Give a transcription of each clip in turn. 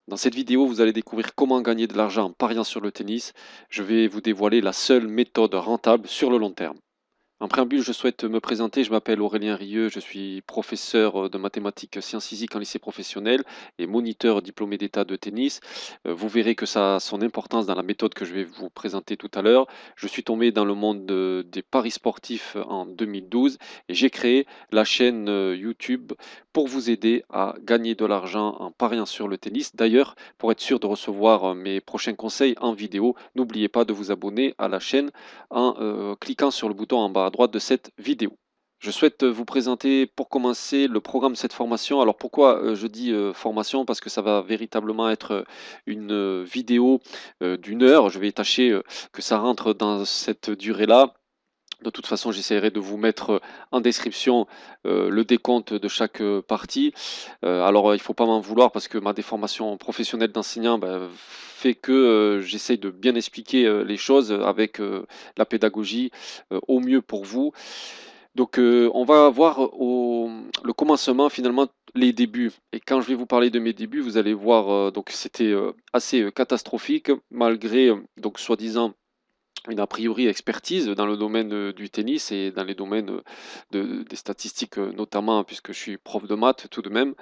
Dans cette vidéo, vous allez découvrir comment gagner de l'argent en pariant sur le tennis. Je vais vous dévoiler la seule méthode rentable sur le long terme. En préambule, je souhaite me présenter. Je m'appelle Aurélien Rieu, je suis professeur de mathématiques sciences physiques en lycée professionnel et moniteur diplômé d'état de tennis. Vous verrez que ça a son importance dans la méthode que je vais vous présenter tout à l'heure. Je suis tombé dans le monde des paris sportifs en 2012 et j'ai créé la chaîne YouTube pour vous aider à gagner de l'argent en pariant sur le tennis. D'ailleurs, pour être sûr de recevoir mes prochains conseils en vidéo, n'oubliez pas de vous abonner à la chaîne en cliquant sur le bouton en bas à droite de cette vidéo. Je souhaite vous présenter pour commencer le programme de cette formation. Alors pourquoi je dis formation? Parce que ça va véritablement être une vidéo d'une heure. Je vais tâcher que ça rentre dans cette durée-là. De toute façon, j'essaierai de vous mettre en description le décompte de chaque partie. Alors, il ne faut pas m'en vouloir parce que ma déformation professionnelle d'enseignant fait que j'essaye de bien expliquer les choses avec la pédagogie au mieux pour vous. Donc, on va voir le commencement, finalement, les débuts. Et quand je vais vous parler de mes débuts, vous allez voir donc c'était assez catastrophique malgré donc soi-disant une a priori expertise dans le domaine du tennis et dans les domaines des statistiques notamment, puisque je suis prof de maths tout de même,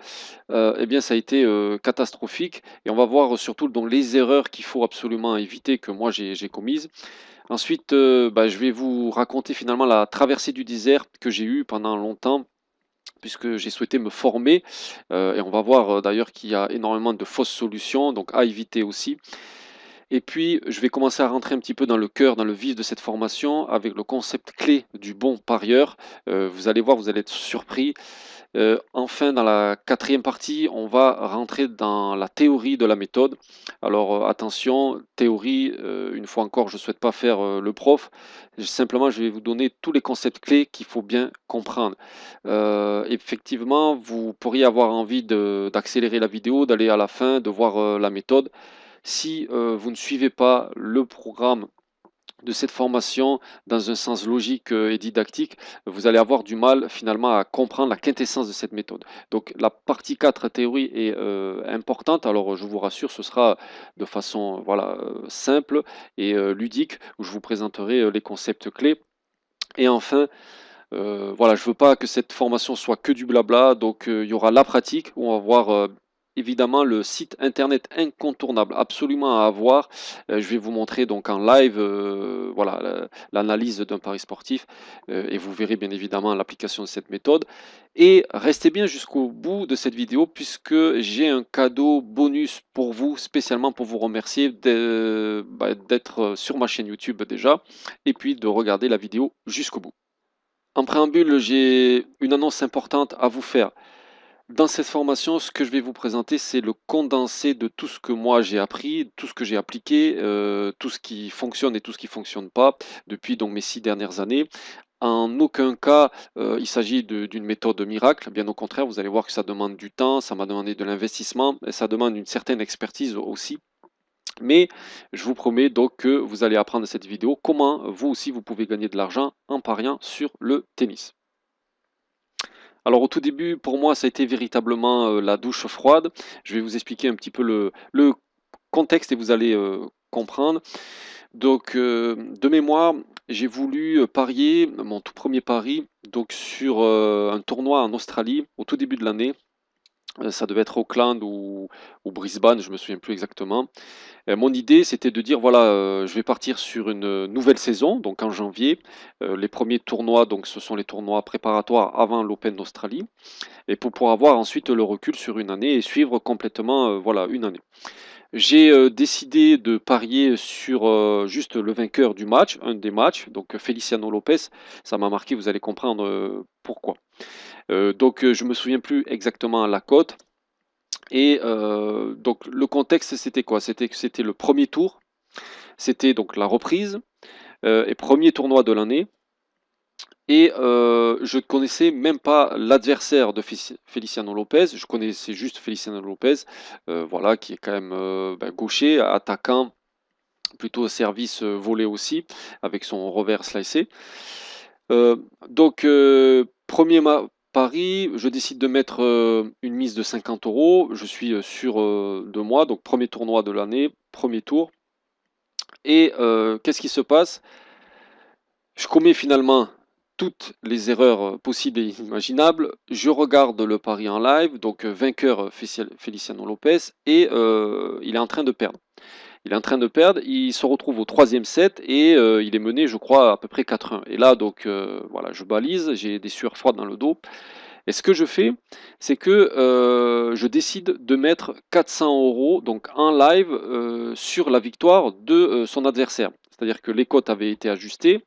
eh bien ça a été catastrophique et on va voir surtout donc, les erreurs qu'il faut absolument éviter que moi j'ai commises. Ensuite, je vais vous raconter finalement la traversée du désert que j'ai eue pendant longtemps puisque j'ai souhaité me former et on va voir d'ailleurs qu'il y a énormément de fausses solutions, donc à éviter aussi. Et puis, je vais commencer à rentrer un petit peu dans le cœur, dans le vif de cette formation avec le concept clé du bon parieur. Vous allez voir, vous allez être surpris. Enfin, dans la quatrième partie, on va rentrer dans la théorie de la méthode. Alors, attention, théorie, une fois encore, je ne souhaite pas faire le prof. Simplement, je vais vous donner tous les concepts clés qu'il faut bien comprendre. Effectivement, vous pourriez avoir envie d'accélérer la vidéo, d'aller à la fin, de voir la méthode. Si vous ne suivez pas le programme de cette formation dans un sens logique et didactique, vous allez avoir du mal finalement à comprendre la quintessence de cette méthode. Donc la partie 4 théorie est importante. Alors je vous rassure, ce sera de façon voilà, simple et ludique où je vous présenterai les concepts clés. Et enfin, voilà, je veux pas que cette formation soit que du blabla, donc il y aura la pratique où on va voir, évidemment le site internet incontournable, absolument à avoir. Je vais vous montrer donc en live, voilà, l'analyse d'un pari sportif, et vous verrez bien évidemment l'application de cette méthode et restez bien jusqu'au bout de cette vidéo puisque j'ai un cadeau bonus pour vous, spécialement pour vous remercier d'être sur ma chaîne YouTube déjà et puis de regarder la vidéo jusqu'au bout. En préambule, j'ai une annonce importante à vous faire. Dans cette formation, ce que je vais vous présenter, c'est le condensé de tout ce que moi j'ai appris, tout ce que j'ai appliqué, tout ce qui fonctionne et tout ce qui fonctionne pas depuis donc mes 6 dernières années. En aucun cas, il s'agit d'une méthode miracle. Bien au contraire, vous allez voir que ça demande du temps, ça m'a demandé de l'investissement et ça demande une certaine expertise aussi. Mais je vous promets donc que vous allez apprendre dans cette vidéo comment vous aussi vous pouvez gagner de l'argent en pariant sur le tennis. Alors au tout début, pour moi, ça a été véritablement la douche froide. Je vais vous expliquer un petit peu le contexte et vous allez comprendre. Donc de mémoire, j'ai voulu parier, mon tout premier pari, donc sur un tournoi en Australie au tout début de l'année. Ça devait être Auckland ou Brisbane, je me souviens plus exactement. Mon idée, c'était de dire voilà, je vais partir sur une nouvelle saison, donc en janvier. Les premiers tournois, donc ce sont les tournois préparatoires avant l'Open d'Australie et pour pouvoir avoir ensuite le recul sur une année et suivre complètement, voilà, une année. J'ai, décidé de parier sur, juste le vainqueur du match, un des matchs, donc Feliciano Lopez. Ça m'a marqué, vous allez comprendre, pourquoi. Donc, je me souviens plus exactement la cote et donc le contexte, c'était quoi? C'était que c'était le premier tour, c'était donc la reprise, et premier tournoi de l'année et je connaissais même pas l'adversaire de Feliciano Lopez. Je connaissais juste Feliciano Lopez, voilà, qui est quand même, gaucher, attaquant, plutôt service, volé aussi, avec son revers slicé. Donc 1er pari, je décide de mettre une mise de 50 euros. Je suis sur 2 mois, donc premier tournoi de l'année, premier tour. Et qu'est-ce qui se passe? Je commets finalement toutes les erreurs possibles et inimaginables. Je regarde le pari en live, donc vainqueur Feliciano Lopez, et il est en train de perdre. Il est en train de perdre, il se retrouve au troisième set et il est mené, je crois, à peu près 4-1. Et là, donc, voilà, je balise, j'ai des sueurs froides dans le dos. Et ce que je fais, c'est que je décide de mettre 400 euros donc en live sur la victoire de son adversaire. C'est-à-dire que les cotes avaient été ajustées.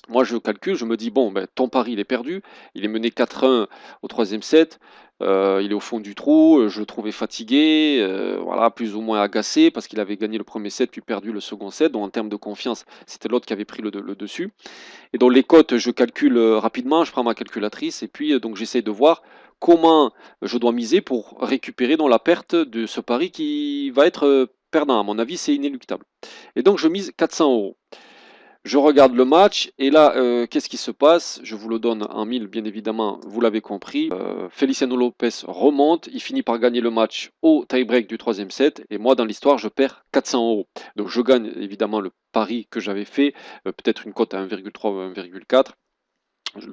Moi, je calcule, je me dis, bon, ben, ton pari, il est perdu. Il est mené 4-1 au troisième set. Il est au fond du trou. Je le trouvais fatigué, voilà, plus ou moins agacé parce qu'il avait gagné le premier set puis perdu le second set. Donc, en termes de confiance, c'était l'autre qui avait pris le dessus. Et donc, les cotes, je calcule rapidement. Je prends ma calculatrice et puis donc j'essaie de voir comment je dois miser pour récupérer dans la perte de ce pari qui va être perdant. À mon avis, c'est inéluctable. Et donc, je mise 400 euros. Je regarde le match et là, qu'est-ce qui se passe? Je vous le donne en mille, bien évidemment, vous l'avez compris. Feliciano Lopez remonte, il finit par gagner le match au tie-break du troisième set et moi, dans l'histoire, je perds 400 euros. Donc je gagne évidemment le pari que j'avais fait, peut-être une cote à 1,3 ou 1,4.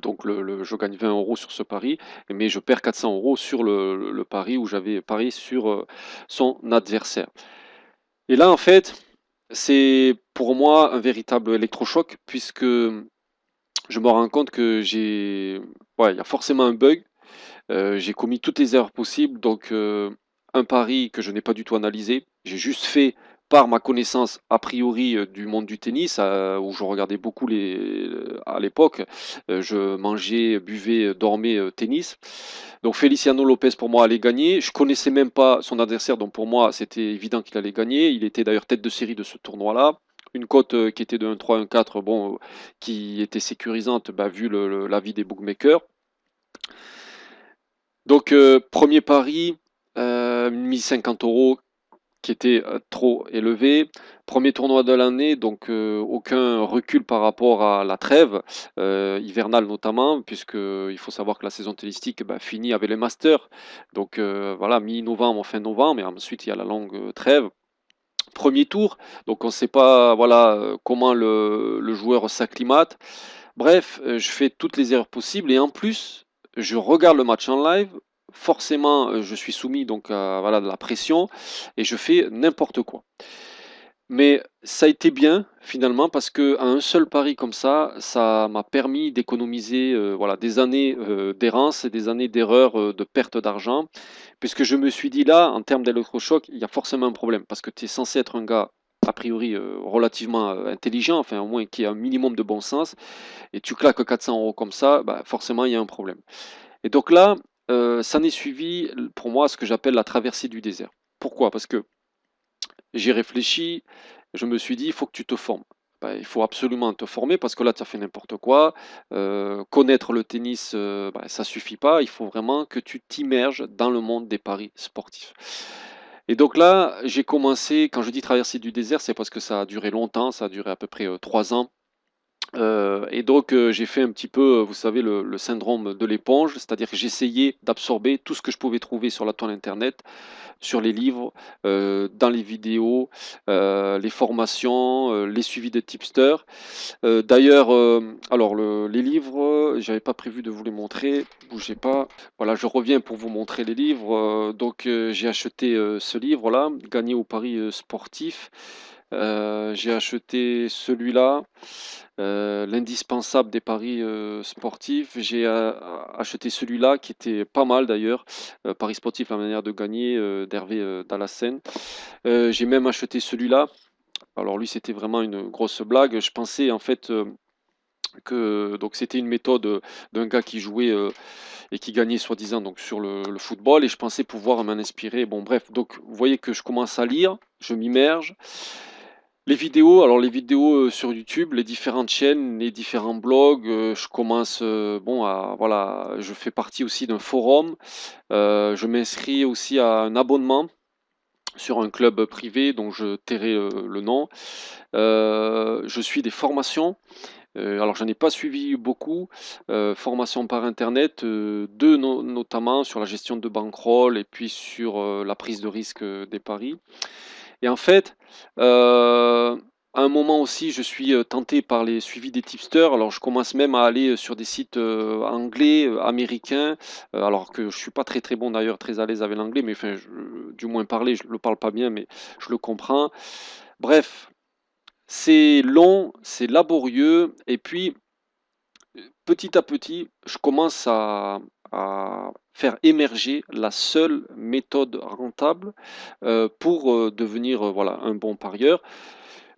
Donc je gagne 20 euros sur ce pari, mais je perds 400 euros sur le pari où j'avais parié sur son adversaire. Et là, en fait, c'est pour moi un véritable électrochoc puisque je me rends compte que ouais, il y a forcément un bug. J'ai commis toutes les erreurs possibles, donc un pari que je n'ai pas du tout analysé. J'ai juste fait par ma connaissance a priori du monde du tennis, où je regardais beaucoup à l'époque. Je mangeais, buvais, dormais tennis. Donc Feliciano Lopez pour moi allait gagner. Je connaissais même pas son adversaire, donc pour moi c'était évident qu'il allait gagner. Il était d'ailleurs tête de série de ce tournoi-là. Une cote qui était de 1,3, 1,4, bon, qui était sécurisante bah, vu l'avis des bookmakers. Donc premier pari, une mise 50 euros qui était trop élevé. Premier tournoi de l'année, donc aucun recul par rapport à la trêve hivernale notamment, puisque il faut savoir que la saison tennistique bah, finit avec les Masters. Donc voilà, mi-novembre, fin novembre, et ensuite il y a la longue trêve. Premier tour, donc on ne sait pas voilà comment le joueur s'acclimate. Bref, je fais toutes les erreurs possibles et en plus, je regarde le match en live. Forcément, je suis soumis donc à voilà, de la pression et je fais n'importe quoi. Mais ça a été bien finalement parce qu'à un seul pari comme ça m'a permis d'économiser, voilà, des années, d'errance et des années d'erreurs, de perte d'argent. Puisque je me suis dit là, en termes d'électrochoc, il y a forcément un problème parce que tu es censé être un gars a priori, relativement, intelligent, enfin au moins qui a un minimum de bon sens et tu claques 400 euros comme ça, bah, forcément il y a un problème. Et donc là, s'en est suivi pour moi ce que j'appelle la traversée du désert. Pourquoi? Parce que j'ai réfléchi, je me suis dit: «Il faut que tu te formes». Bah, il faut absolument te former parce que là, tu as fait n'importe quoi. Connaître le tennis, bah, ça suffit pas. Il faut vraiment que tu t'immerges dans le monde des paris sportifs. Et donc là, j'ai commencé quand je dis traversée du désert, c'est parce que ça a duré longtemps, ça a duré à peu près, 3 ans. Et donc j'ai fait un petit peu, vous savez, le syndrome de l'éponge, c'est-à-dire que j'essayais d'absorber tout ce que je pouvais trouver sur la toile internet, sur les livres, dans les vidéos, les formations, les suivis de tipsters. D'ailleurs, alors les livres, j'avais pas prévu de vous les montrer, bougez pas. Voilà, je reviens pour vous montrer les livres, donc j'ai acheté, ce livre-là, «Gagner au paris, sportif». J'ai acheté celui-là, «L'indispensable des paris, sportifs». J'ai acheté celui-là qui était pas mal d'ailleurs, «Paris sportif, la manière de gagner», d'Hervé, Dallassen. J'ai même acheté celui-là. Alors lui, c'était vraiment une grosse blague. Je pensais en fait, que donc c'était une méthode, d'un gars qui jouait, et qui gagnait soi-disant donc sur le football et je pensais pouvoir m'en inspirer. Bon bref, donc vous voyez que je commence à lire, je m'immerge. Les vidéos, alors les vidéos, sur YouTube, les différentes chaînes, les différents blogs, je commence, bon à voilà, je fais partie aussi d'un forum, je m'inscris aussi à un abonnement sur un club privé dont je tairai, le nom. Je suis des formations. Alors j'en ai pas suivi beaucoup, formation par internet, 2 notamment sur la gestion de bankroll et puis sur, la prise de risque, des paris. Et en fait, à un moment aussi, je suis, tenté par les suivis des tipsters. Alors je commence même à aller, sur des sites, anglais, américains, alors que je suis pas très, très bon d'ailleurs, très à l'aise avec l'anglais, mais enfin je du moins parler, je le parle pas bien, mais je le comprends. Bref, c'est long, c'est laborieux et puis, petit à petit, je commence à faire émerger la seule méthode rentable, pour, devenir, voilà, un bon parieur.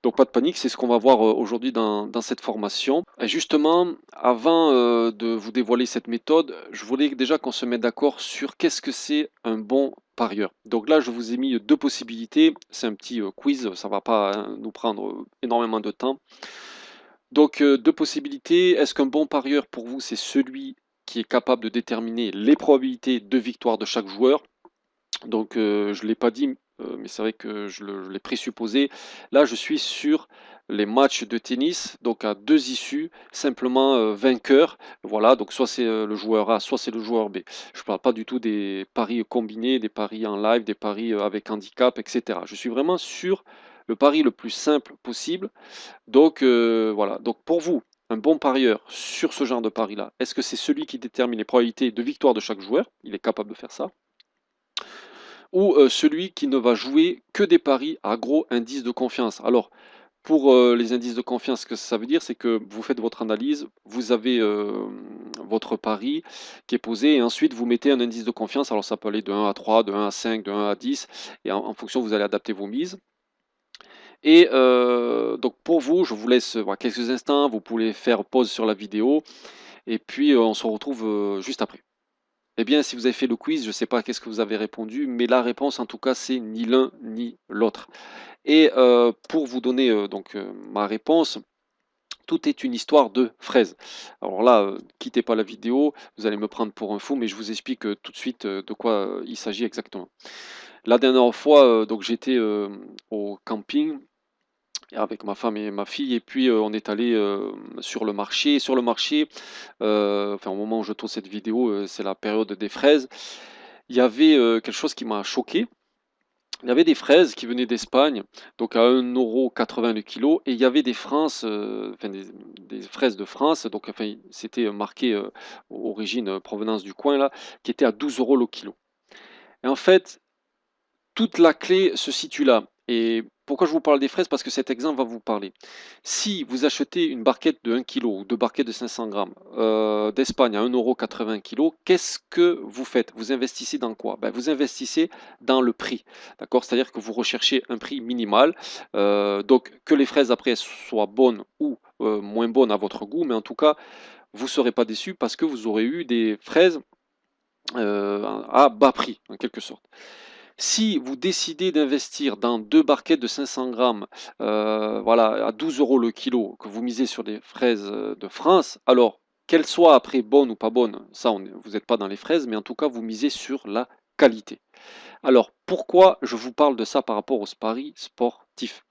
Donc pas de panique, c'est ce qu'on va voir, aujourd'hui dans cette formation. Et justement, avant, de vous dévoiler cette méthode, je voulais déjà qu'on se mette d'accord sur qu'est-ce que c'est un bon parieur. Donc là, je vous ai mis 2 possibilités. C'est un petit, quiz, ça va pas, hein, nous prendre, énormément de temps. Donc, 2 possibilités. Est-ce qu'un bon parieur pour vous, c'est celui qui est capable de déterminer les probabilités de victoire de chaque joueur? Donc, je ne l'ai pas dit, mais c'est vrai que je l'ai présupposé. Là, je suis sur les matchs de tennis, donc à 2 issues, simplement, vainqueur. Voilà, donc soit c'est, le joueur A, soit c'est le joueur B. Je ne parle pas du tout des paris combinés, des paris en live, des paris, avec handicap et cetera. Je suis vraiment sur le pari le plus simple possible. Donc, voilà. Donc pour vous, un bon parieur sur ce genre de pari-là, est-ce que c'est celui qui détermine les probabilités de victoire de chaque joueur? Il est capable de faire ça. Ou, celui qui ne va jouer que des paris à gros indices de confiance. Alors, pour, les indices de confiance, ce que ça veut dire, c'est que vous faites votre analyse, vous avez, votre pari qui est posé et ensuite vous mettez un indice de confiance. Alors ça peut aller de 1 à 3, de 1 à 5, de 1 à 10 et en fonction, vous allez adapter vos mises. Et donc pour vous, je vous laisse, voilà, quelques instants, vous pouvez faire pause sur la vidéo et puis, on se retrouve, juste après. Eh bien, si vous avez fait le quiz, je ne sais pas qu'est-ce que vous avez répondu, mais la réponse en tout cas, c'est ni l'un ni l'autre. Et pour vous donner, donc, ma réponse, tout est une histoire de fraises. Alors là, quittez pas la vidéo, vous allez me prendre pour un fou, mais je vous explique, tout de suite, de quoi, il s'agit exactement. La dernière fois, donc j'étais, au camping avec ma femme et ma fille et puis, on est allé sur le marché. Et sur le marché, enfin au moment où je tourne cette vidéo, c'est la période des fraises. Il y avait, quelque chose qui m'a choqué. Il y avait des fraises qui venaient d'Espagne, donc à 1,80 € le kilo et il y avait des France, enfin des fraises de France, donc enfin c'était, marqué, origine, provenance du coin là, qui étaient à 12 € le kilo. Et en fait, toute la clé se situe là. Et pourquoi je vous parle des fraises? Parce que cet exemple va vous parler. Si vous achetez une barquette de 1 kg ou 2 barquettes de 500 grammes d'Espagne à 1,80 € le kilo, qu'est-ce que vous faites? Vous investissez dans quoi? Ben, vous investissez dans le prix. D'accord? C'est-à-dire que vous recherchez un prix minimal. Donc que les fraises après soient bonnes ou moins bonnes à votre goût, mais en tout cas, vous ne serez pas déçu parce que vous aurez eu des fraises à bas prix, en quelque sorte. Si vous décidez d'investir dans 2 barquettes de 500 grammes, voilà, à 12 € le kilo, que vous misez sur des fraises, de France, alors qu'elles soient après bonnes ou pas bonnes, ça vous n'êtes pas dans les fraises, mais en tout cas vous misez sur la qualité. Alors pourquoi je vous parle de ça par rapport aux paris sportifs?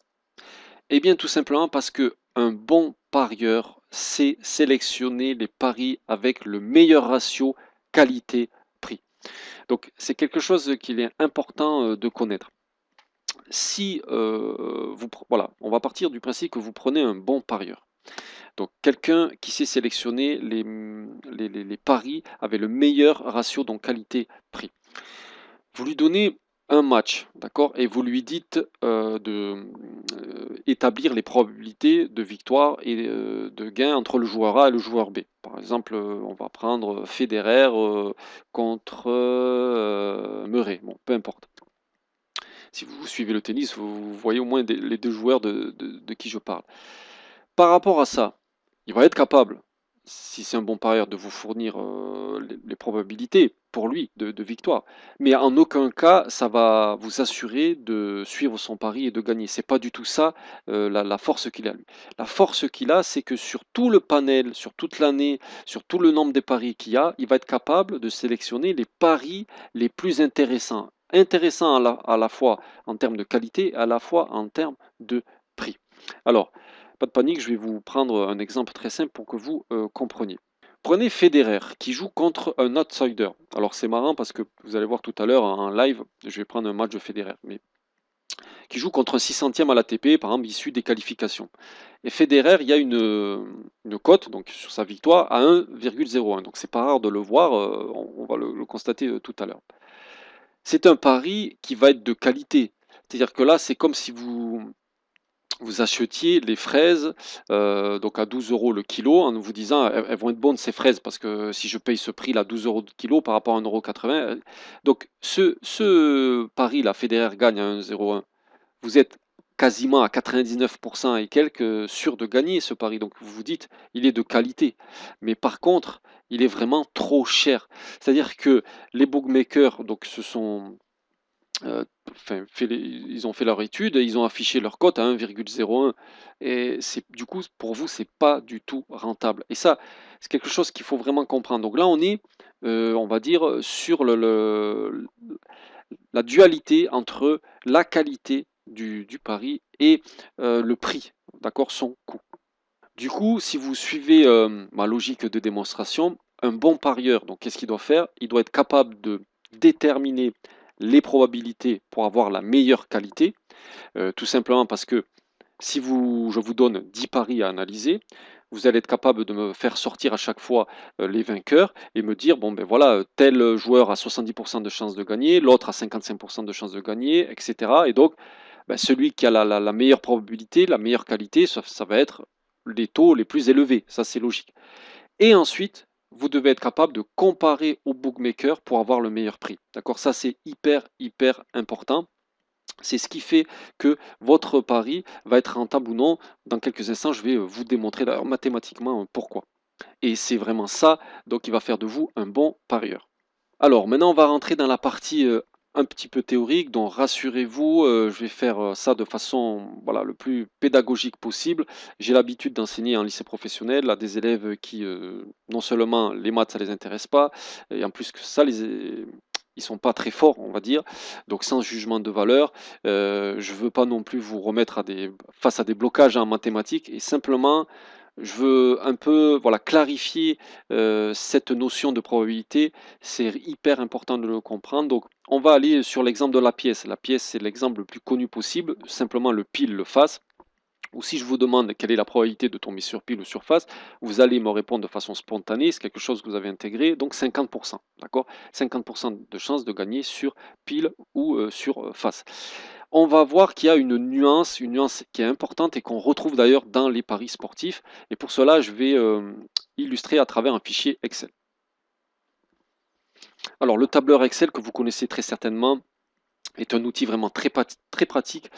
Eh bien tout simplement parce que un bon parieur sait sélectionner les paris avec le meilleur ratio qualité-prix. Donc c'est quelque chose qu'il est important, de connaître. Si, voilà, on va partir du principe que vous prenez un bon parieur. Donc quelqu'un qui sait sélectionner les paris avec le meilleur ratio, donc qualité-prix. Vous lui donnez un match, d'accord? Et vous lui dites, établir les probabilités de victoire et de gain entre le joueur A et le joueur B. Par exemple, on va prendre, Federer, contre, Murray, bon, peu importe. Si vous suivez le tennis, vous voyez au moins les 2 joueurs de qui je parle. Par rapport à ça, il va être capable, si c'est un bon parieur, de vous fournir, les probabilités pour lui de victoire. Mais en aucun cas, ça va vous assurer de suivre son pari et de gagner. C'est pas du tout ça, la force qu'il a lui. La force qu'il a, c'est que sur tout le panel, sur toute l'année, sur tout le nombre de paris qu'il y a, il va être capable de sélectionner les paris les plus intéressants. Intéressants à la fois en termes de qualité, à la fois en termes de prix. Alors Pas de panique, je vais vous prendre un exemple très simple pour que vous compreniez. Prenez Federer qui joue contre un outsider. Alors c'est marrant parce que vous allez voir tout à l'heure en live, je vais prendre un match de Federer, mais qui joue contre un 6 centième à l'ATP, par exemple issu des qualifications. Et Federer, il y a une cote donc sur sa victoire à 1,01. Donc c'est pas rare de le voir, on va le constater tout à l'heure. C'est un pari qui va être de qualité. C'est-à-dire que là, c'est comme si vous achetiez les fraises donc à 12 euros le kilo en vous disant elles vont être bonnes ces fraises parce que si je paye ce prix là 12 euros le kilo par rapport à 1,80 €. Donc ce pari là, Federer gagne à 1,01. Vous êtes quasiment à 99% et quelques sûr de gagner ce pari. Donc vous vous dites, il est de qualité. Mais par contre, il est vraiment trop cher. C'est-à-dire que les bookmakers, donc ce sont enfin, ils ont fait leur étude et ils ont affiché leur cote à 1,01 et c'est du coup pour vous c'est pas du tout rentable et ça c'est quelque chose qu'il faut vraiment comprendre. Donc là on est on va dire sur la dualité entre la qualité du pari et le prix, d'accord, son coût. Du coup, si vous suivez ma logique de démonstration, un bon parieur, donc qu'est-ce qu'il doit faire? Il doit être capable de déterminer les probabilités pour avoir la meilleure qualité, tout simplement parce que si je vous donne 10 paris à analyser, vous allez être capable de me faire sortir à chaque fois les vainqueurs et me dire, bon ben voilà, tel joueur a 70% de chances de gagner, l'autre a 55% de chances de gagner, etc. Et donc, ben, celui qui a la meilleure probabilité, la meilleure qualité, ça va être les taux les plus élevés. Ça, c'est logique. Et ensuite, vous devez être capable de comparer au bookmaker pour avoir le meilleur prix. D'accord? Ça, c'est hyper, hyper important. C'est ce qui fait que votre pari va être rentable ou non. Dans quelques instants, je vais vous démontrer d'ailleurs mathématiquement pourquoi. Et c'est vraiment ça, donc qui va faire de vous un bon parieur. Alors maintenant, on va rentrer dans la partie un petit peu théorique, donc rassurez-vous, je vais faire ça de façon voilà, le plus pédagogique possible. J'ai l'habitude d'enseigner en lycée professionnel à des élèves qui, non seulement les maths, ça les intéresse pas, et en plus que ça, ils sont pas très forts, on va dire. Donc sans jugement de valeur, je veux pas non plus vous remettre face à des blocages en mathématiques, et simplement, je veux un peu voilà, clarifier cette notion de probabilité. C'est hyper important de le comprendre. Donc, on va aller sur l'exemple de la pièce. La pièce, c'est l'exemple le plus connu possible, simplement le pile, le face. Ou si je vous demande quelle est la probabilité de tomber sur pile ou sur face, vous allez me répondre de façon spontanée, c'est quelque chose que vous avez intégré, donc 50%, d'accord? 50% de chances de gagner sur pile ou sur face. On va voir qu'il y a une nuance qui est importante et qu'on retrouve d'ailleurs dans les paris sportifs. Et pour cela, je vais illustrer à travers un fichier Excel. Alors, le tableur Excel que vous connaissez très certainement est un outil vraiment très pratique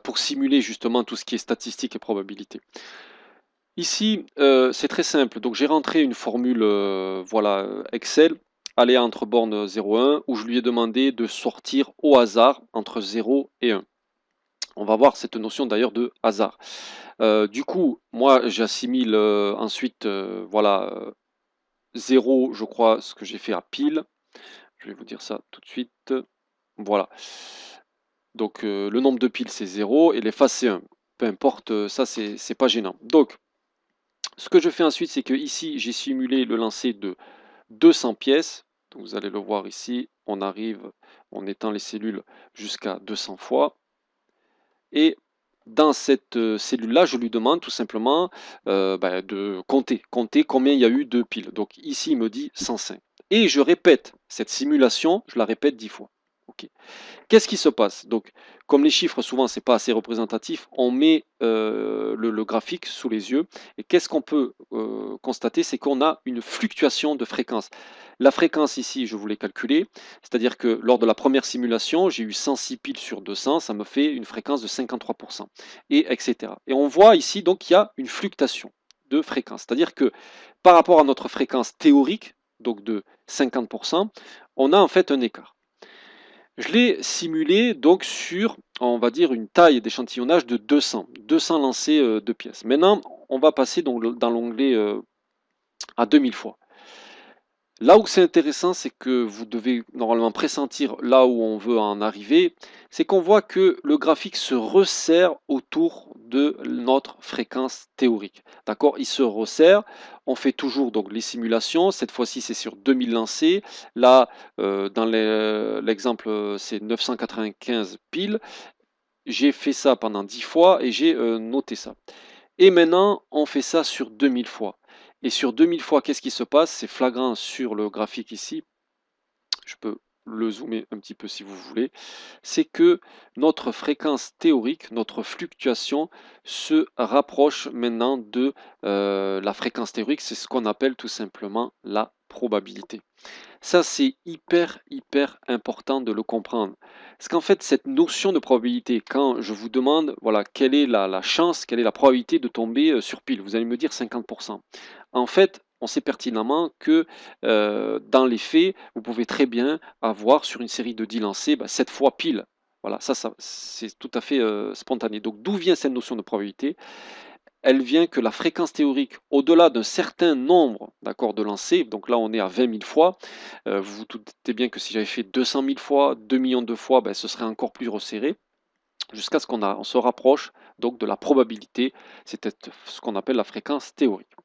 pour simuler justement tout ce qui est statistique et probabilité. Ici, c'est très simple. Donc, j'ai rentré une formule voilà, Excel aléa entre bornes 0 et 1 où je lui ai demandé de sortir au hasard entre 0 et 1. On va voir cette notion d'ailleurs de hasard. Du coup, moi, j'assimile ensuite, voilà, 0, je crois, ce que j'ai fait à pile. Je vais vous dire ça tout de suite. Voilà. Donc, le nombre de piles, c'est 0 et les faces, c'est 1. Peu importe, ça, c'est pas gênant. Donc, ce que je fais ensuite, c'est que ici, j'ai simulé le lancer de 200 pièces. Donc, vous allez le voir ici. On arrive, on étend les cellules jusqu'à 200 fois. Et dans cette cellule-là, je lui demande tout simplement de compter combien il y a eu de piles. Donc ici, il me dit 105. Et je répète cette simulation, je la répète 10 fois. Ok. Qu'est-ce qui se passe? Donc, comme les chiffres, souvent, c'est pas assez représentatif, on met le graphique sous les yeux. Et qu'est-ce qu'on peut constater? C'est qu'on a une fluctuation de fréquence. La fréquence ici, je vous l'ai calculée, c'est-à-dire que lors de la première simulation, j'ai eu 106 piles sur 200, ça me fait une fréquence de 53%, et etc. Et on voit ici, donc, qu'il y a une fluctuation de fréquence. C'est-à-dire que par rapport à notre fréquence théorique, donc de 50%, on a en fait un écart. Je l'ai simulé donc sur, on va dire, une taille d'échantillonnage de 200 lancers de pièces. Maintenant, on va passer donc dans l'onglet à 2000 fois. Là où c'est intéressant, c'est que vous devez normalement pressentir là où on veut en arriver, c'est qu'on voit que le graphique se resserre autour de notre fréquence théorique. D'accord? Il se resserre. On fait toujours donc les simulations. Cette fois-ci, c'est sur 2000 lancers. Là, dans l'exemple, c'est 995 piles. J'ai fait ça pendant 10 fois et j'ai noté ça. Et maintenant, on fait ça sur 2000 fois. Et sur 2000 fois, qu'est-ce qui se passe? C'est flagrant sur le graphique ici. Je peux le zoomer un petit peu si vous voulez. C'est que notre fréquence théorique, notre fluctuation se rapproche maintenant de la fréquence théorique. C'est ce qu'on appelle tout simplement la probabilité. Ça, c'est hyper, hyper important de le comprendre. Parce qu'en fait, cette notion de probabilité, quand je vous demande, voilà, quelle est la chance, quelle est la probabilité de tomber sur pile, vous allez me dire 50%. En fait, on sait pertinemment que dans les faits, vous pouvez très bien avoir sur une série de 10 lancers, 7 fois pile. Voilà, ça c'est tout à fait spontané. Donc, d'où vient cette notion de probabilité? Elle vient que la fréquence théorique, au-delà d'un certain nombre, d'accord, de lancers, donc là on est à 20 000 fois, vous vous doutez bien que si j'avais fait 200 000 fois, 2 millions de fois, ce serait encore plus resserré, jusqu'à ce on se rapproche donc de la probabilité, c'est ce qu'on appelle la fréquence théorique.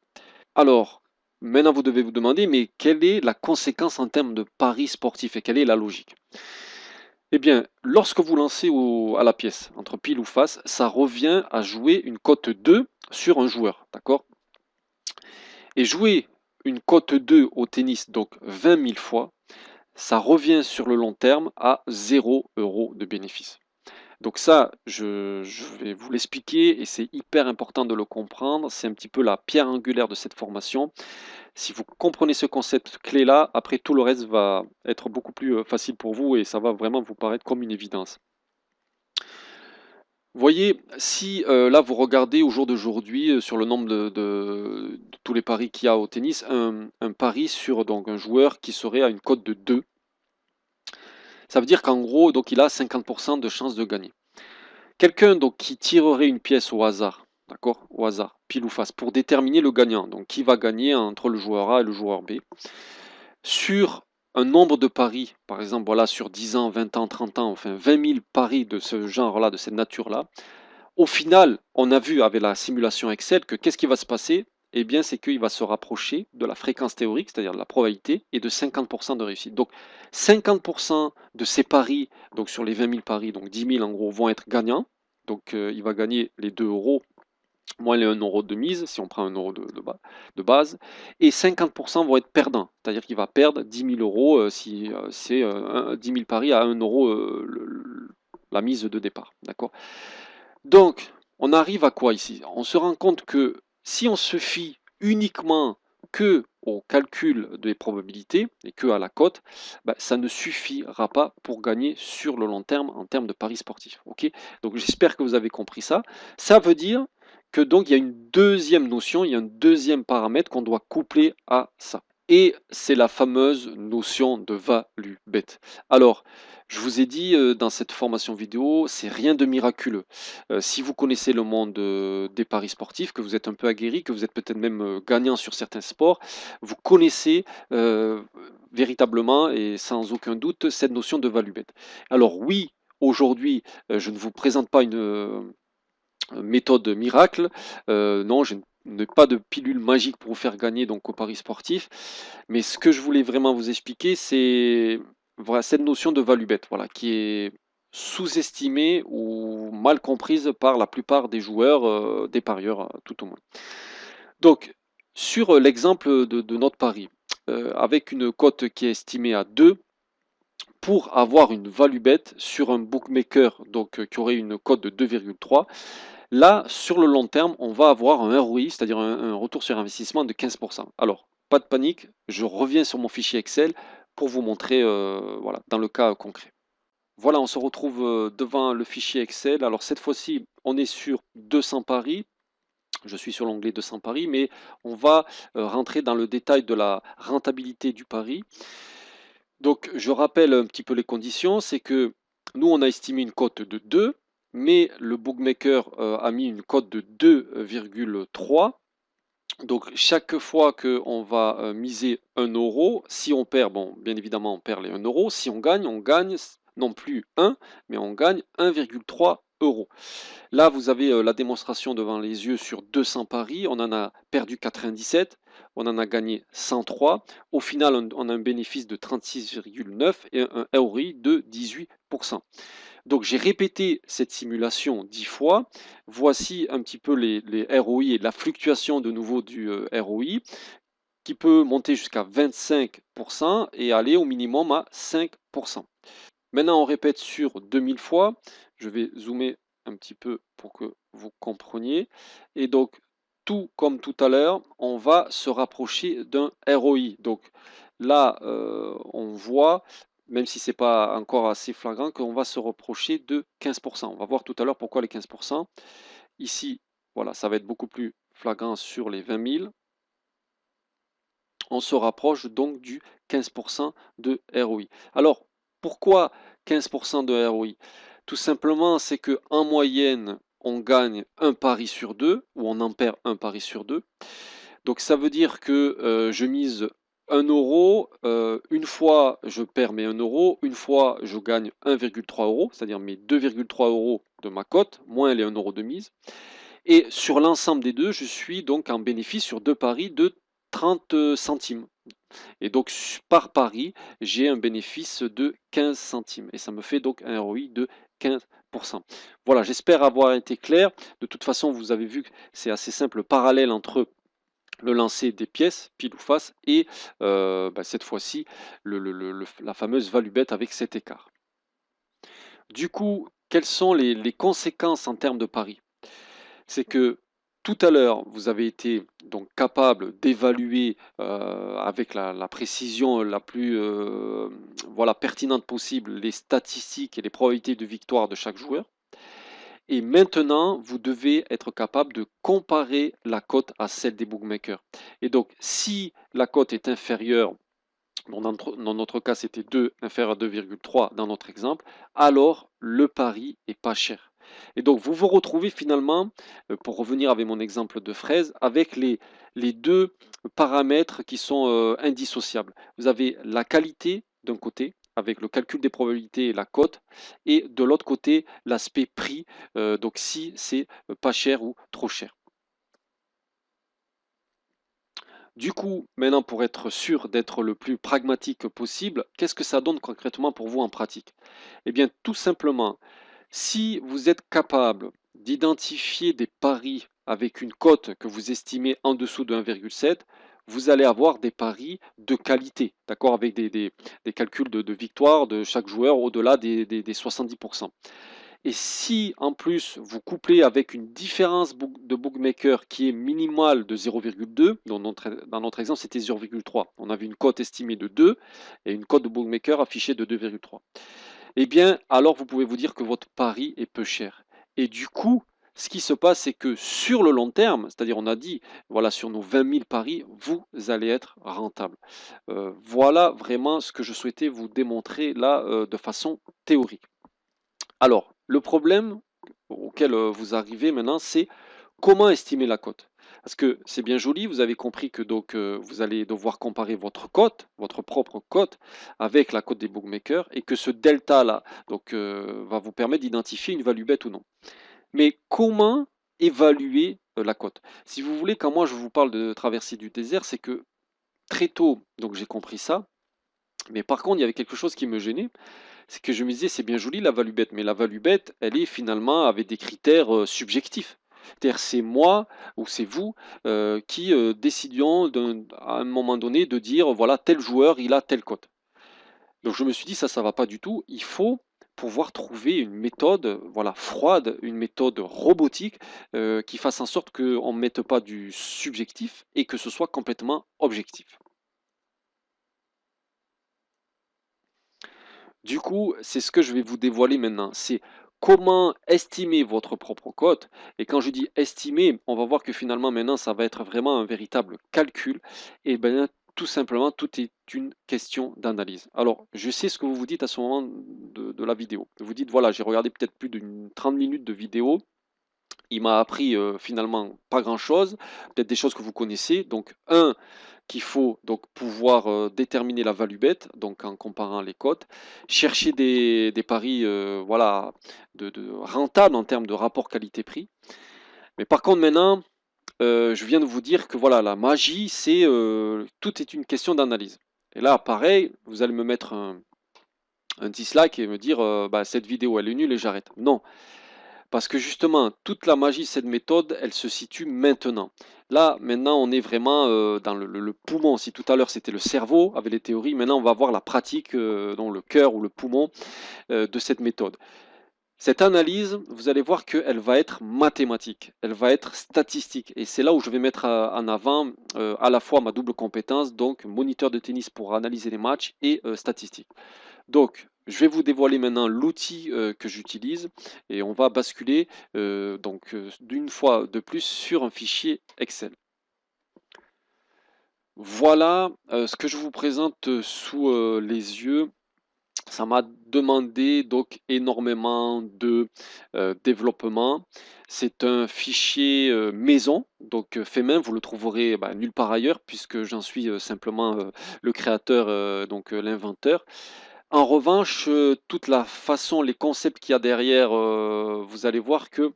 Alors, maintenant vous devez vous demander, mais quelle est la conséquence en termes de paris sportifs et quelle est la logique? Eh bien, lorsque vous lancez à la pièce, entre pile ou face, ça revient à jouer une cote 2 sur un joueur, d'accord? Et jouer une cote 2 au tennis, donc 20 000 fois, ça revient sur le long terme à 0 € de bénéfice. Donc ça, je vais vous l'expliquer et c'est hyper important de le comprendre. C'est un petit peu la pierre angulaire de cette formation. Si vous comprenez ce concept clé-là, après tout le reste va être beaucoup plus facile pour vous et ça va vraiment vous paraître comme une évidence. Voyez, si là vous regardez au jour d'aujourd'hui sur le nombre de tous les paris qu'il y a au tennis, un pari sur donc un joueur qui serait à une cote de 2, ça veut dire qu'en gros, donc il a 50% de chances de gagner. Quelqu'un donc qui tirerait une pièce au hasard, d'accord? Au hasard, pile ou face, pour déterminer le gagnant, donc qui va gagner entre le joueur A et le joueur B. Sur un nombre de paris, par exemple, voilà, sur 10 ans, 20 ans, 30 ans, enfin 20 000 paris de ce genre-là, de cette nature-là. Au final, on a vu avec la simulation Excel que qu'est-ce qui va se passer? Eh bien, c'est qu'il va se rapprocher de la fréquence théorique, c'est-à-dire de la probabilité, et de 50% de réussite. Donc, 50% de ces paris, donc sur les 20 000 paris, donc 10 000 en gros, vont être gagnants. Donc, il va gagner les 2 € moins les 1 € de mise, si on prend 1 € de base. Et 50% vont être perdants, c'est-à-dire qu'il va perdre 10 000 € si c'est 10 000 paris à 1 € la mise de départ. D'accord? Donc, on arrive à quoi ici? On se rend compte que si on se fie uniquement que au calcul des probabilités et que à la cote, ça ne suffira pas pour gagner sur le long terme en termes de paris sportifs. Ok? Donc j'espère que vous avez compris ça. Ça veut dire que donc il y a une deuxième notion, il y a un deuxième paramètre qu'on doit coupler à ça. Et c'est la fameuse notion de value bet. Alors, je vous ai dit dans cette formation vidéo, c'est rien de miraculeux. Si vous connaissez le monde des paris sportifs, que vous êtes un peu aguerri, que vous êtes peut-être même gagnant sur certains sports, vous connaissez véritablement et sans aucun doute cette notion de value bet. Alors oui, aujourd'hui, je ne vous présente pas une méthode miracle. Non, je n'ai pas de pilule magique pour vous faire gagner donc au paris sportif. Mais ce que je voulais vraiment vous expliquer, c'est voilà, cette notion de value bet, voilà, qui est sous-estimée ou mal comprise par la plupart des joueurs, des parieurs, tout au moins. Donc, sur l'exemple de notre pari, avec une cote qui est estimée à 2, pour avoir une value bet sur un bookmaker donc, qui aurait une cote de 2,3, là, sur le long terme, on va avoir un ROI, c'est-à-dire un retour sur investissement de 15%. Alors, pas de panique, je reviens sur mon fichier Excel pour vous montrer, voilà, dans le cas concret. Voilà, on se retrouve devant le fichier Excel. Alors cette fois-ci, on est sur 200 paris. Je suis sur l'onglet 200 paris, mais on va rentrer dans le détail de la rentabilité du pari. Donc, je rappelle un petit peu les conditions, c'est que nous, on a estimé une cote de 2, mais le bookmaker a mis une cote de 2,3. Donc chaque fois qu'on va miser 1 €, si on perd, bon, bien évidemment, on perd les 1 €. Si on gagne non plus 1, mais on gagne 1,3 €. Là, vous avez la démonstration devant les yeux sur 200 paris. On en a perdu 97, on en a gagné 103. Au final, on a un bénéfice de 36,9 et un ROI de 18%. Donc j'ai répété cette simulation 10 fois. Voici un petit peu les ROI et la fluctuation de nouveau du ROI qui peut monter jusqu'à 25% et aller au minimum à 5%. Maintenant, on répète sur 2000 fois. Je vais zoomer un petit peu pour que vous compreniez. Et donc, tout comme tout à l'heure, on va se rapprocher d'un ROI. Donc là, on voit, même si ce n'est pas encore assez flagrant, qu'on va se rapprocher de 15%. On va voir tout à l'heure pourquoi les 15%. Ici, voilà, ça va être beaucoup plus flagrant sur les 20 000. On se rapproche donc du 15% de ROI. Alors, pourquoi 15% de ROI? Tout simplement, c'est qu'en moyenne, on gagne un pari sur deux, ou on en perd un pari sur deux. Donc ça veut dire que je mise 1 €, une fois je perds mes 1 €, une fois je gagne 1,3 €, c'est-à-dire mes 2,3 € de ma cote, moins les 1 € de mise. Et sur l'ensemble des deux, je suis donc en bénéfice sur deux paris de 30 centimes. Et donc par pari, j'ai un bénéfice de 15 centimes. Et ça me fait donc un ROI de 15%. Voilà, j'espère avoir été clair. De toute façon, vous avez vu que c'est assez simple, le parallèle entre le lancer des pièces, pile ou face, et cette fois-ci, la fameuse value bet avec cet écart. Du coup, quelles sont les conséquences en termes de pari? C'est que tout à l'heure, vous avez été donc capable d'évaluer avec la précision la plus voilà, pertinente possible les statistiques et les probabilités de victoire de chaque joueur. Et maintenant, vous devez être capable de comparer la cote à celle des bookmakers. Et donc, si la cote est inférieure, dans notre cas c'était 2 inférieur à 2,3 dans notre exemple, alors le pari est pas cher. Et donc vous vous retrouvez finalement, pour revenir avec mon exemple de fraise, avec les deux paramètres qui sont indissociables. Vous avez la qualité d'un côté, avec le calcul des probabilités et la cote, et de l'autre côté l'aspect prix, donc si c'est pas cher ou trop cher. Du coup, maintenant pour être sûr d'être le plus pragmatique possible, qu'est-ce que ça donne concrètement pour vous en pratique? Eh bien, tout simplement, si vous êtes capable d'identifier des paris avec une cote que vous estimez en dessous de 1,7, vous allez avoir des paris de qualité, d'accord, avec des calculs de victoire de chaque joueur au-delà des 70%. Et si en plus vous couplez avec une différence de bookmaker qui est minimale de 0,2, dans notre exemple c'était 0,3, on avait une cote estimée de 2 et une cote de bookmaker affichée de 2,3. Eh bien, alors vous pouvez vous dire que votre pari est peu cher. Et du coup, ce qui se passe, c'est que sur le long terme, c'est-à-dire on a dit, voilà, sur nos 20 000 paris, vous allez être rentable. Voilà vraiment ce que je souhaitais vous démontrer là de façon théorique. Alors, le problème auquel vous arrivez maintenant, c'est comment estimer la cote. Parce que c'est bien joli, vous avez compris que donc vous allez devoir comparer votre cote, votre propre cote, avec la cote des bookmakers, et que ce delta-là donc, va vous permettre d'identifier une value bet ou non. Mais comment évaluer la cote? Si vous voulez, quand moi je vous parle de traversée du désert, c'est que très tôt, donc j'ai compris ça, mais par contre, il y avait quelque chose qui me gênait, c'est que je me disais: «C'est bien joli la value bet», mais la value bet, elle est finalement avec des critères, subjectifs. C'est-à-dire, c'est moi ou c'est vous, qui, décidions à un moment donné de dire: «Voilà, tel joueur, il a telle cote». Donc je me suis dit: Ça va pas du tout. Il faut pouvoir trouver une méthode, voilà, froide, une méthode robotique, qui fasse en sorte qu'on ne mette pas du subjectif et que ce soit complètement objectif. Du coup, c'est ce que je vais vous dévoiler maintenant. C'est comment estimer votre propre cote. Et quand je dis estimer, on va voir que finalement maintenant, ça va être vraiment un véritable calcul. Et bien, tout simplement, tout est une question d'analyse. Alors, je sais ce que vous vous dites à ce moment de la vidéo. Vous dites, voilà, j'ai regardé peut-être plus d'une 30 minutes de vidéo. Il m'a appris finalement pas grand-chose, peut-être des choses que vous connaissez. Donc, qu'il faut donc pouvoir déterminer la value bet, donc en comparant les cotes, chercher des paris voilà, de rentables en termes de rapport qualité-prix. Mais par contre, maintenant, je viens de vous dire que voilà, la magie, c'est tout est une question d'analyse. Et là, pareil, vous allez me mettre un dislike et me dire bah, cette vidéo elle est nulle et j'arrête. Non, parce que justement, toute la magie de cette méthode, elle se situe maintenant. Là, maintenant, on est vraiment dans le poumon. Si tout à l'heure c'était le cerveau avec les théories, maintenant on va voir la pratique, dans le cœur ou le poumon de cette méthode. Cette analyse, vous allez voir qu'elle va être mathématique, elle va être statistique. Et c'est là où je vais mettre en avant à la fois ma double compétence, donc moniteur de tennis pour analyser les matchs et statistique. Donc, je vais vous dévoiler maintenant l'outil que j'utilise et on va basculer d'une fois de plus sur un fichier Excel. Voilà ce que je vous présente sous les yeux. Ça m'a demandé donc énormément de développement. C'est un fichier maison, donc fait main, vous le trouverez bah, nulle part ailleurs puisque j'en suis simplement le créateur, l'inventeur. En revanche, toute la façon, les concepts qu'il y a derrière, vous allez voir que,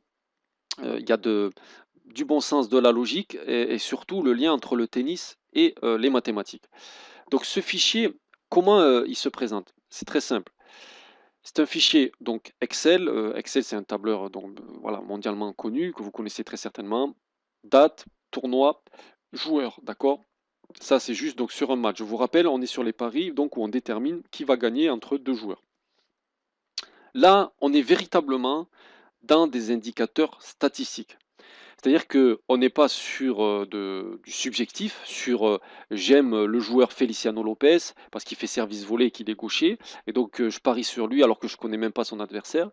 il y a du bon sens, de la logique et surtout le lien entre le tennis et les mathématiques. Donc ce fichier, comment, il se présente? C'est très simple. C'est un fichier donc Excel, Excel c'est un tableur donc voilà mondialement connu que vous connaissez très certainement. Date, tournoi, joueur, d'accord? Ça c'est juste donc sur un match. Je vous rappelle, on est sur les paris donc où on détermine qui va gagner entre 2 joueurs. Là, on est véritablement dans des indicateurs statistiques. C'est-à-dire qu'on n'est pas sur du subjectif, sur j'aime le joueur Feliciano Lopez parce qu'il fait service volé et qu'il est gaucher, et donc je parie sur lui alors que je ne connais même pas son adversaire.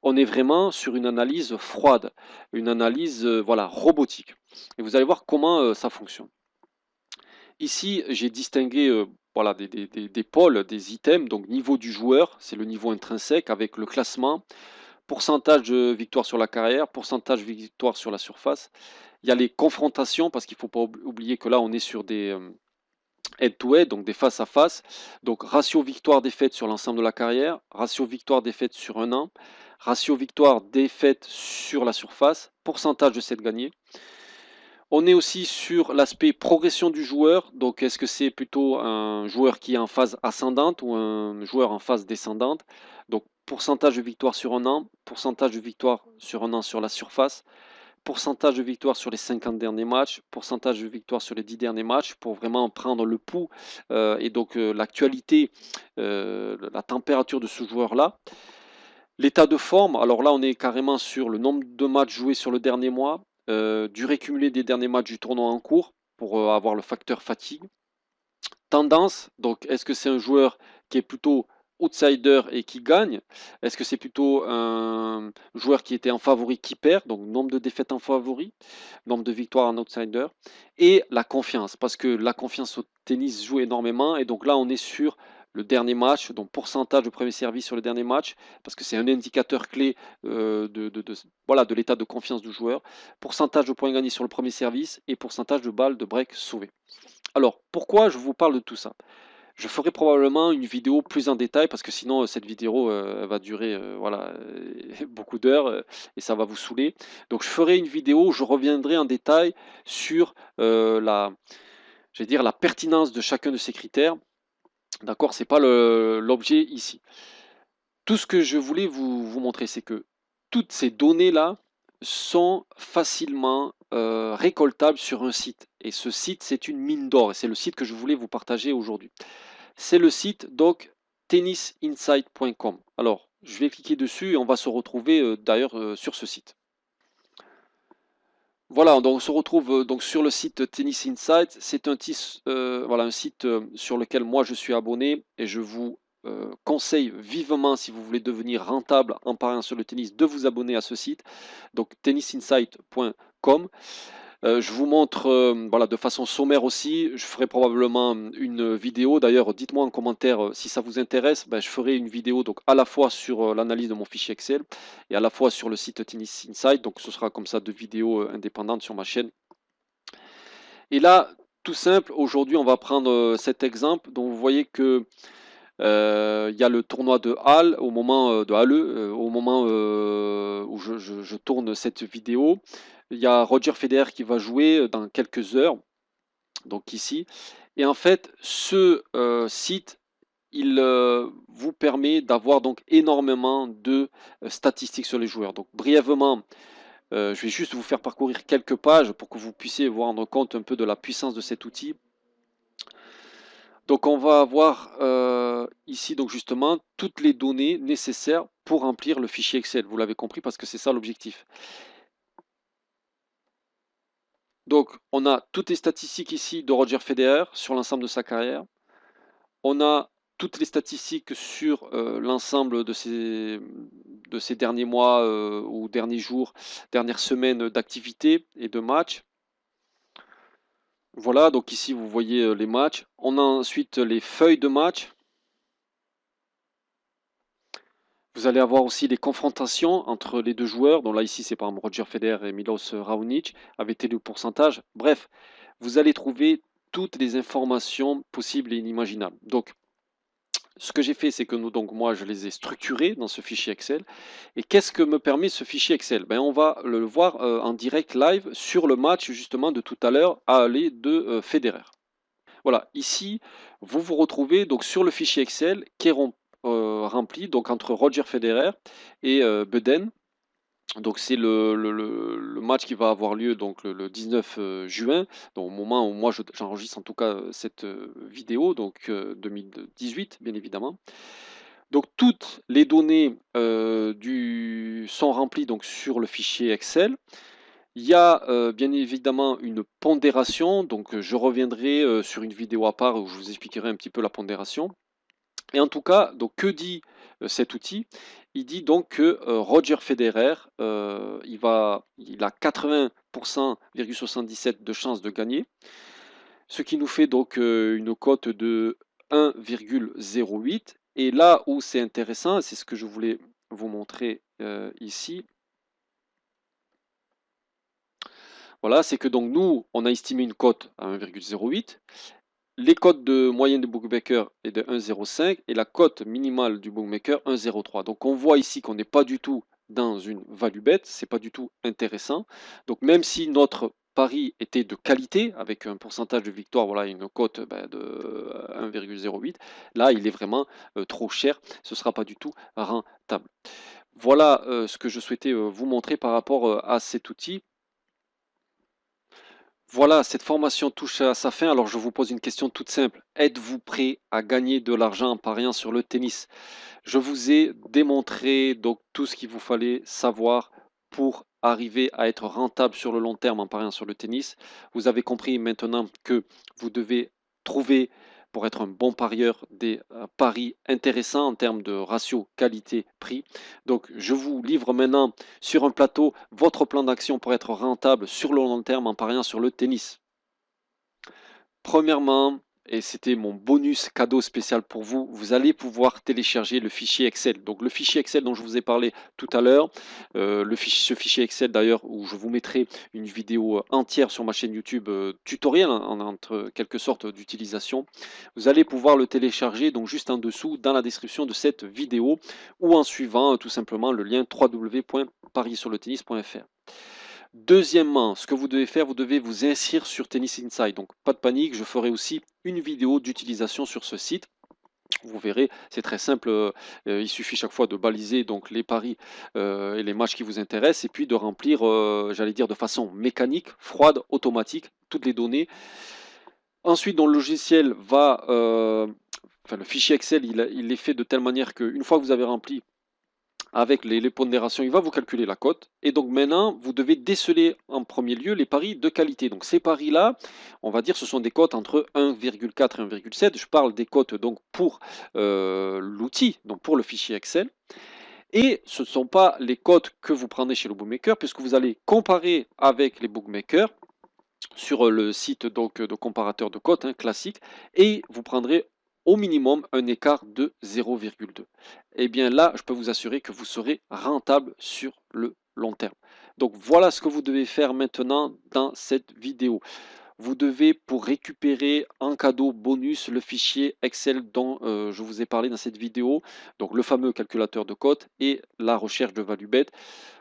On est vraiment sur une analyse froide, une analyse voilà, robotique. Et vous allez voir comment ça fonctionne. Ici, j'ai distingué voilà, des pôles, des items, donc niveau du joueur, c'est le niveau intrinsèque avec le classement, pourcentage de victoire sur la carrière, pourcentage de victoire sur la surface. Il y a les confrontations, parce qu'il ne faut pas oublier que là, on est sur des head-to-head, donc des face-à-face. Donc ratio victoire-défaite sur l'ensemble de la carrière, ratio victoire-défaite sur un an, ratio victoire-défaite sur la surface, pourcentage de sets gagnés. On est aussi sur l'aspect progression du joueur. Donc, est-ce que c'est plutôt un joueur qui est en phase ascendante ou un joueur en phase descendante? Donc, pourcentage de victoire sur un an, pourcentage de victoire sur un an sur la surface, pourcentage de victoire sur les 50 derniers matchs, pourcentage de victoire sur les 10 derniers matchs pour vraiment prendre le pouls et donc l'actualité, la température de ce joueur-là. L'état de forme, alors là, on est carrément sur le nombre de matchs joués sur le dernier mois, durée cumulée des derniers matchs du tournoi en cours pour avoir le facteur fatigue. Tendance, donc est-ce que c'est un joueur qui est plutôt outsider et qui gagne? Est-ce que c'est plutôt un joueur qui était en favori qui perd? Donc nombre de défaites en favori, nombre de victoires en outsider et la confiance, parce que la confiance au tennis joue énormément et donc là on est sur le dernier match, donc pourcentage de premier service sur le dernier match, parce que c'est un indicateur clé voilà, de l'état de confiance du joueur, pourcentage de points gagnés sur le premier service et pourcentage de balles de break sauvées. Alors, pourquoi je vous parle de tout ça? Je ferai probablement une vidéo plus en détail parce que sinon cette vidéo elle va durer voilà, beaucoup d'heures et ça va vous saouler. Donc je ferai une vidéo où je reviendrai en détail sur je vais dire la pertinence de chacun de ces critères. D'accord? C'est pas l'objet ici. Tout ce que je voulais vous montrer, c'est que toutes ces données-là sont facilement récoltables sur un site. Et ce site, c'est une mine d'or. Et c'est le site que je voulais vous partager aujourd'hui. C'est le site donc tennisinsight.com. Alors, je vais cliquer dessus et on va se retrouver d'ailleurs sur ce site. Voilà, donc on se retrouve donc sur le site Tennis Insight. C'est voilà, un site sur lequel moi je suis abonné et je vous conseille vivement, si vous voulez devenir rentable en pariant sur le tennis, de vous abonner à ce site. Donc tennisinsight.com. Je vous montre, voilà, de façon sommaire aussi. Je ferai probablement une vidéo. D'ailleurs, dites-moi en commentaire si ça vous intéresse. Ben, je ferai une vidéo donc à la fois sur l'analyse de mon fichier Excel et à la fois sur le site Tennis Insight. Donc, ce sera comme ça 2 vidéos indépendantes sur ma chaîne. Et là, tout simple, aujourd'hui, on va prendre cet exemple. Donc, vous voyez que il y a le tournoi de Halle au moment de Halle, au moment où je tourne cette vidéo. Il y a Roger Federer qui va jouer dans quelques heures, donc ici. Et en fait, ce site, il vous permet d'avoir donc énormément de statistiques sur les joueurs. Donc brièvement, je vais juste vous faire parcourir quelques pages pour que vous puissiez vous rendre compte un peu de la puissance de cet outil. Donc on va avoir ici donc justement toutes les données nécessaires pour remplir le fichier Excel. Vous l'avez compris parce que c'est ça l'objectif. Donc on a toutes les statistiques ici de Roger Federer sur l'ensemble de sa carrière. On a toutes les statistiques sur l'ensemble de ces derniers mois ou derniers jours, dernières semaines d'activité et de matchs. Voilà, donc ici vous voyez les matchs. On a ensuite les feuilles de match. Vous allez avoir aussi les confrontations entre les deux joueurs. Donc là, ici, c'est par exemple Roger Federer et Milos Raonic avec le pourcentage. Bref, vous allez trouver toutes les informations possibles et inimaginables. Donc, ce que j'ai fait, c'est que donc moi, je les ai structurés dans ce fichier Excel. Et qu'est-ce que me permet ce fichier Excel? Ben, on va le voir en direct live sur le match justement de tout à l'heure à aller de Federer. Voilà, ici, vous vous retrouvez donc sur le fichier Excel qui est rempli donc entre Roger Federer et Beden. Donc c'est le match qui va avoir lieu donc le 19 juin, donc au moment où moi j'enregistre en tout cas cette vidéo, donc 2018 bien évidemment. Donc toutes les données sont remplies donc sur le fichier Excel. Il y a bien évidemment une pondération, donc je reviendrai sur une vidéo à part où je vous expliquerai un petit peu la pondération. Et en tout cas, donc que dit cet outil? Il dit donc que Roger Federer, il a 80,77% de chances de gagner, ce qui nous fait donc une cote de 1,08. Et là où c'est intéressant, c'est ce que je voulais vous montrer ici. Voilà, c'est que donc nous, on a estimé une cote à 1,08. Les cotes de moyenne du bookmaker est de 1,05 et la cote minimale du bookmaker 1,03. Donc on voit ici qu'on n'est pas du tout dans une value bet, c'est pas du tout intéressant. Donc même si notre pari était de qualité avec un pourcentage de victoire, voilà, une cote de 1,08, là il est vraiment trop cher, ce ne sera pas du tout rentable. Voilà ce que je souhaitais vous montrer par rapport à cet outil. Voilà, cette formation touche à sa fin. Alors, je vous pose une question toute simple. Êtes-vous prêt à gagner de l'argent en pariant sur le tennis? Je vous ai démontré donc tout ce qu'il vous fallait savoir pour arriver à être rentable sur le long terme en pariant sur le tennis. Vous avez compris maintenant que vous devez trouver, pour être un bon parieur, des paris intéressants en termes de ratio qualité-prix. Donc, je vous livre maintenant sur un plateau votre plan d'action pour être rentable sur le long terme en pariant sur le tennis. Premièrement, et c'était mon bonus cadeau spécial pour vous, vous allez pouvoir télécharger le fichier Excel. Donc le fichier Excel dont je vous ai parlé tout à l'heure, ce fichier Excel d'ailleurs où je vous mettrai une vidéo entière sur ma chaîne YouTube tutoriel entre quelque sorte d'utilisation. Vous allez pouvoir le télécharger donc juste en dessous dans la description de cette vidéo ou en suivant tout simplement le lien www.parissurletennis.fr. Deuxièmement, ce que vous devez faire, vous devez vous inscrire sur Tennis Insight. Donc pas de panique, je ferai aussi une vidéo d'utilisation sur ce site. Vous verrez, c'est très simple. Il suffit chaque fois de baliser donc les paris et les matchs qui vous intéressent et puis de remplir, j'allais dire de façon mécanique, froide, automatique, toutes les données. Ensuite, dans le logiciel va, enfin le fichier Excel, il est fait de telle manière qu'une fois que vous avez rempli avec les pondérations, il va vous calculer la cote. Et donc maintenant, vous devez déceler en premier lieu les paris de qualité. Donc ces paris-là, on va dire, ce sont des cotes entre 1,4 et 1,7. Je parle des cotes donc pour l'outil, donc pour le fichier Excel. Et ce ne sont pas les cotes que vous prenez chez le bookmaker, puisque vous allez comparer avec les bookmakers sur le site donc de comparateur de cotes, hein, classique, et vous prendrez au minimum un écart de 0,2. Et bien là, je peux vous assurer que vous serez rentable sur le long terme. Donc voilà ce que vous devez faire maintenant dans cette vidéo. Vous devez, pour récupérer en cadeau bonus, le fichier Excel dont je vous ai parlé dans cette vidéo, donc le fameux calculateur de cotes et la recherche de value bet.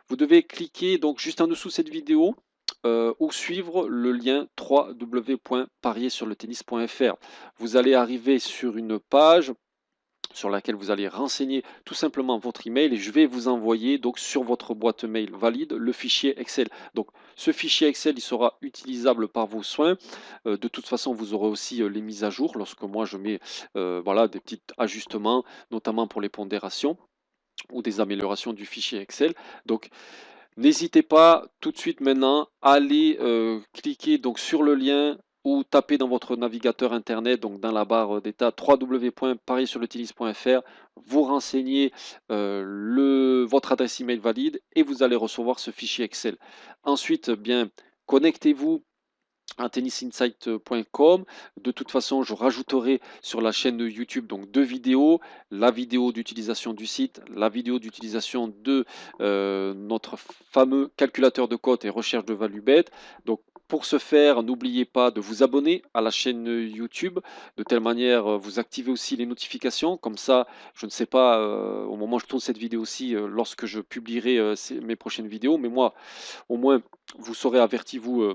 Vous devez cliquer donc juste en dessous de cette vidéo ou suivre le lien www.pariersurletennis.fr. Vous allez arriver sur une page sur laquelle vous allez renseigner tout simplement votre email et je vais vous envoyer donc sur votre boîte mail valide le fichier Excel. Donc ce fichier Excel, il sera utilisable par vos soins. De toute façon, vous aurez aussi les mises à jour lorsque moi je mets voilà, des petits ajustements, notamment pour les pondérations ou des améliorations du fichier Excel. Donc n'hésitez pas tout de suite maintenant à aller cliquer donc sur le lien ou taper dans votre navigateur internet, donc dans la barre d'état www.pariersurletennis.fr, vous renseignez votre adresse email valide et vous allez recevoir ce fichier Excel. Ensuite, bien, connectez-vous à tennisinsight.com. De toute façon, je rajouterai sur la chaîne YouTube donc deux vidéos, la vidéo d'utilisation du site, la vidéo d'utilisation de notre fameux calculateur de cotes et recherche de value bet. Donc pour ce faire, n'oubliez pas de vous abonner à la chaîne YouTube. De telle manière, vous activez aussi les notifications. Comme ça, je ne sais pas au moment où je tourne cette vidéo aussi, lorsque je publierai mes prochaines vidéos. Mais moi, au moins, vous serez averti, vous,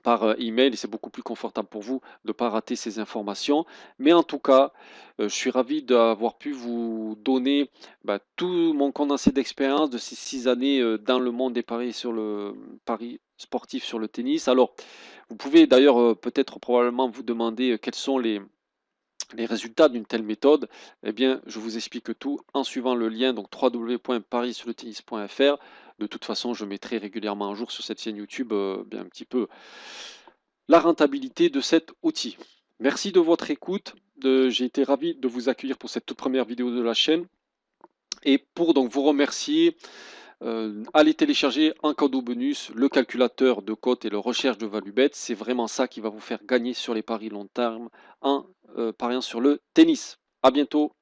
par email et c'est beaucoup plus confortable pour vous de ne pas rater ces informations. Mais en tout cas, je suis ravi d'avoir pu vous donner tout mon condensé d'expérience de ces 6 années dans le monde des paris sur le paris sportif sur le tennis. Alors, vous pouvez d'ailleurs peut-être probablement vous demander quels sont les résultats d'une telle méthode. Eh bien, je vous explique tout en suivant le lien donc www.pariersurletennis.fr. De toute façon, je mettrai régulièrement un jour sur cette chaîne YouTube bien un petit peu la rentabilité de cet outil. Merci de votre écoute. J'ai été ravi de vous accueillir pour cette toute première vidéo de la chaîne. Et pour donc vous remercier, allez télécharger en cadeau bonus le calculateur de cotes et le recherche de value bet. C'est vraiment ça qui va vous faire gagner sur les paris long terme en pariant sur le tennis. À bientôt.